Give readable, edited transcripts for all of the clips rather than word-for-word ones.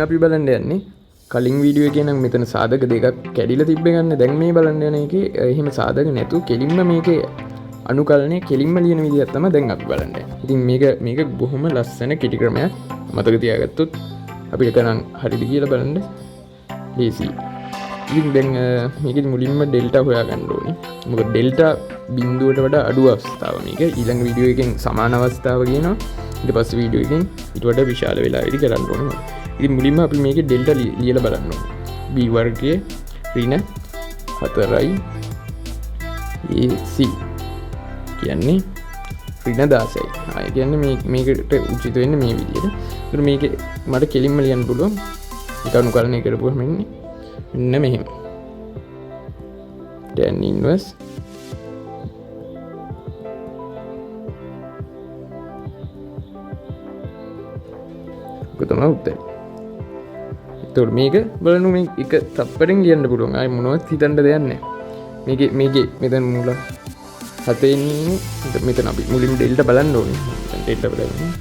අපි බලන්න යන්නේ කලින් වීඩියෝ එකේ නම් මෙතන සාධක දෙකක් කැඩිලා තිබ්බ ගන්න. දැන් මේ බලන්න යන එකේ එහෙම සාධක නැතු කෙලින්ම මේකේ අනුකලනය කෙලින්ම ලියන විදිහක් තමයි දැන් අපි බලන්නේ. ඉතින් මේක බොහොම ලස්සන කෙටි ක්‍රමයක්. මතක තියාගත්තොත් අපිට කරන් හරියට කියලා බලන්න ලේසි. ඉතින් දැන් මේකෙදි මුලින්ම ඩෙල්ටා හොයා ගන්න ඕනේ. මොකද ඩෙල්ටා බිඳුවට වඩා අඩු අවස්ථාව මේක. ඊළඟ වීඩියෝ එකෙන් සමාන අවස්ථාව කියනවා. ඊට පස්සේ වීඩියෝ එකෙන් ඊට වඩා විශාල වෙලාවකදී කරන්න ඕනේ. ඉතින් මුලින්ම අපි මේකේ ඩෙල්ටා ලියලා බලන්න ඕනේ. b වර්ගයේ ඍණ 4යි ac කියන්නේ ඍණ 16යි. ආය කියන්නේ මේකට උචිත වෙන්නේ මේ විදිහට. ඒතර මේක මට කෙලින්ම ලියන්න පුළුවන්. ඒක අනුකලනය කරපුවම මෙන්න මෙහෙම. tan inverse තමයි උත්තරේ. ඒතකොට මේක බලන්න මේ එක තප්පරෙන් ලියන්න පුළුවන්. ආයි මොනවත් හිතන්න දෙයක් නැහැ. මේකේ මෙතන මූල 7 ඉන්නේ. මෙතන අපි මුලින්ම ඩෙල්ටා බලන්න ඕනේ. මෙතන ඩෙල්ටා බලන්න.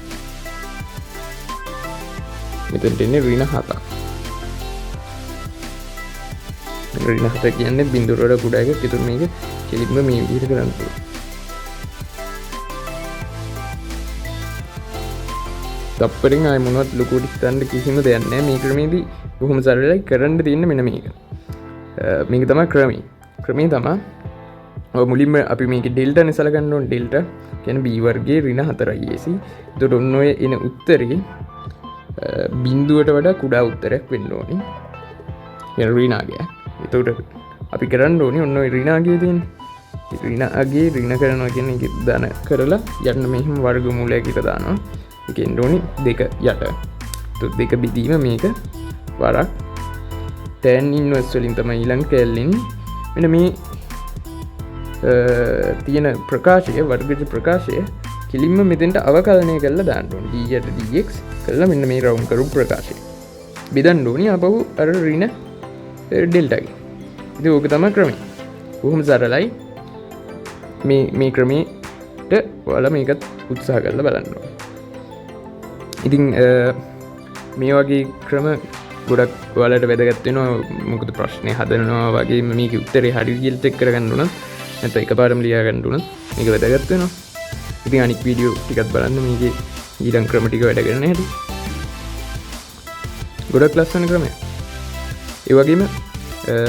මෙතන දෙන්නේ ඍණ 7ක්. ඍණ 7 කියන්නේ බිඳුවට වඩා කුඩා එකක්. ඒතකොට මේක කෙලින්ම මේ විදිහට කරන්න පුළුවන්. තප්පරෙන් ආය මොනවත් ලොකුට හිතන්න කිසිම දෙයක් නැහැ. මේ ක්‍රමයේදී බොහොම සරලයි කරන්න තියෙන්නේ මෙන්න මේක. මේක තමයි ක්‍රමය. ක්‍රමය තමයි මුලින්ම අපි මේක ඩෙල්ටානේ සලකන්න ඕනේ. ඩෙල්ටා කියන්නේ b වර්ගයේ ඍණ 4යි ac. එතකොට ඔන්න ඔය එන උත්තරේ බිඳුවට වඩා කුඩා උත්තරයක් වෙන්න ඕනේ. කියන ඍණාගය. එතකොට අපි කරන්න ඕනේ ඔන්න ඔය ඍණාගය තියෙන්නේ. ඍණාගයේ ඍණ කරනවා කියන්නේ ඒක ධන කරලා යන්න මෙහෙම වර්ගමූලයකට දානවා. ඒකෙන් ඕනේ 2 යට. එතකොට 2 බෙදීම මේක වරක් tan inverse වලින් තමයි ඊළඟ කැලෙන්නේ. මෙන්න මේ තියෙන ප්‍රකාශය වර්ගජ ප්‍රකාශය කෙලින්ම මෙතෙන්ට අවකලනය කරලා දාන්න ඕනේ. d යට dx කරලා මෙන්න මේ රවුන්ඩ් කරු ප්‍රකාශය බෙදන්න ඕනේ ආපහු අර ඍණ ඩෙල්ටා ගේ. ඉතින් ඕක තමයි ක්‍රමය. බොහොම සරලයි. මේ ක්‍රමයට ඔයාලා මේකත් උත්සාහ කරලා බලන්න ඕනේ. ඉතින් මේ වගේ ක්‍රම ගොඩක් ඔයාලට වැදගත් වෙනවා. මොකද ප්‍රශ්නේ හදනවා වගේ මේකේ උත්තරේ හරි විදිහට චෙක් කරගන්න උනත් නැත්නම් එකපාරම ලියා ගන්න උනත් මේක වැදගත් වෙනවා. ඉතින් අනිත් වීඩියෝ ටිකක් බලන්න මේකේ ඊළඟ ක්‍රම ටික වැඩ කරන හැටි. ගොඩක් ලස්සන ක්‍රමයක්. ඒ වගේම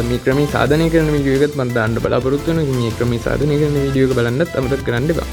මේ ක්‍රමයේ සාධනය කරන වීඩියෝ එකත් මම දාන්න බලාපොරොත්තු වෙනවා. ඉතින් මේ ක්‍රමයේ සාධනය කරන වීඩියෝ එක බලන්නත් අමතක කරන්න එපා.